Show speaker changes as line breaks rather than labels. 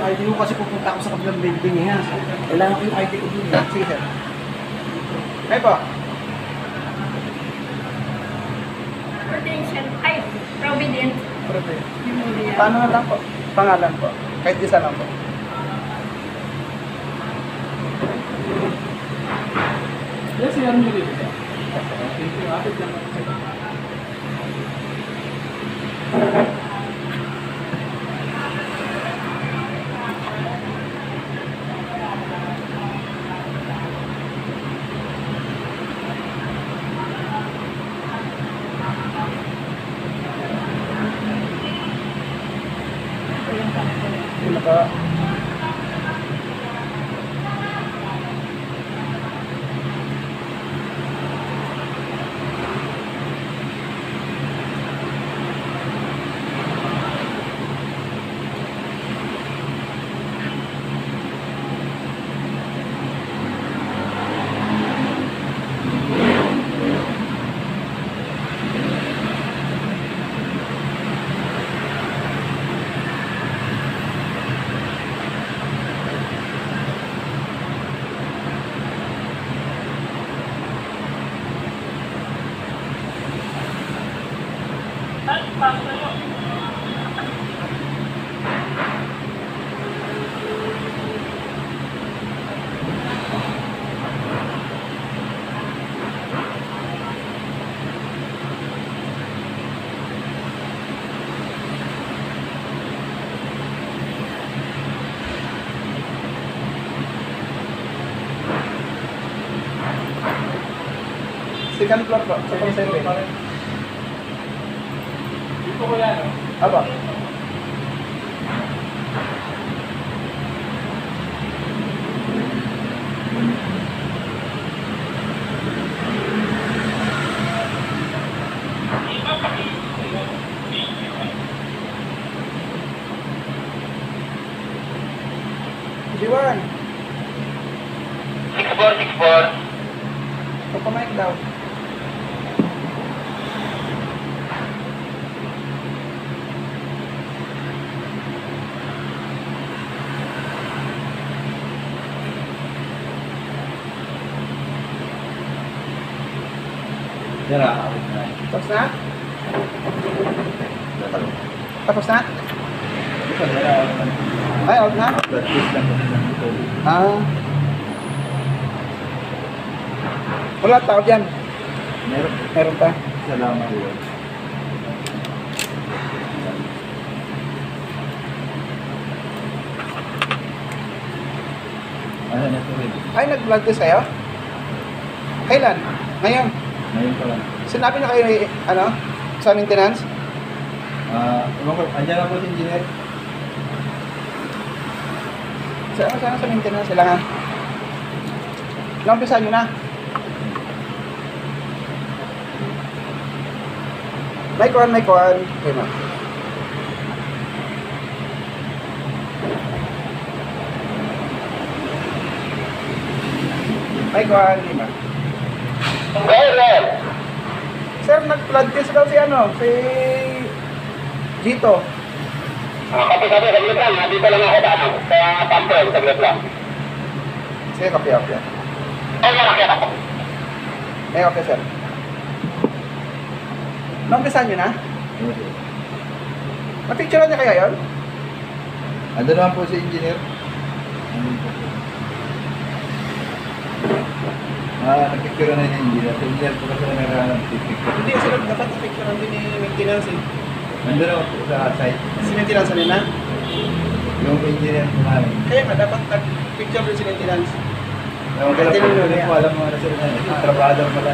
ID ko kasi pupunta ako sa kabilang building niya. Kailangan ko yung ID ko dun. Sige, sir. Ay po.
Prudential. Ay, Provident.
Paano na lang po? Pangalan po. Kahit isa lang po.
Yes, yan mo dito. Thank you. Apit lang ako sa'yo.
Pinaka... Second floor po, second seven.
Dito ko yan, no?
Aba. Jiwan,
6464.
papamike daw.
Yan na.
Tapos na? Tapos na? Ay, out na? Ah. Wala tao dyan. Meron pa.
Salamat po. Ano na ito rin?
Ay, nag-vlog to sa'yo? Kailan? Ngayon?
Ngayon pa lang.
Sinabi na kayo, ano? Sa maintenance?
Andiyan ako si engineer.
Saan sa maintenance? Sila nga. Naumpisan nyo na. May kuhan. Okay, ma. May kuhan, lima. Sir, nag-flood test daw si ano, si Gito.
Kapag saglit lang, dito lang ako sa pamper, saglit lang.
Sige, copy.
Ay, nakakita ko.
Okay, sir. Naumpisan nyo na? Mapicturean niya kaya yun?
Ando naman po si engineer. Nagpicture na yung engineer. Si engineer po kasi nag-picture.
Hindi, sir. Dapat napicturean din ni maintenance eh.
Ando naman po sa site.
Si maintenance nila?
Yung engineer po namin.
Kaya nga, dapat nag-picture din si maintenance.
Ewan ko lang po, hindi po alam mga nasa trabaho pala.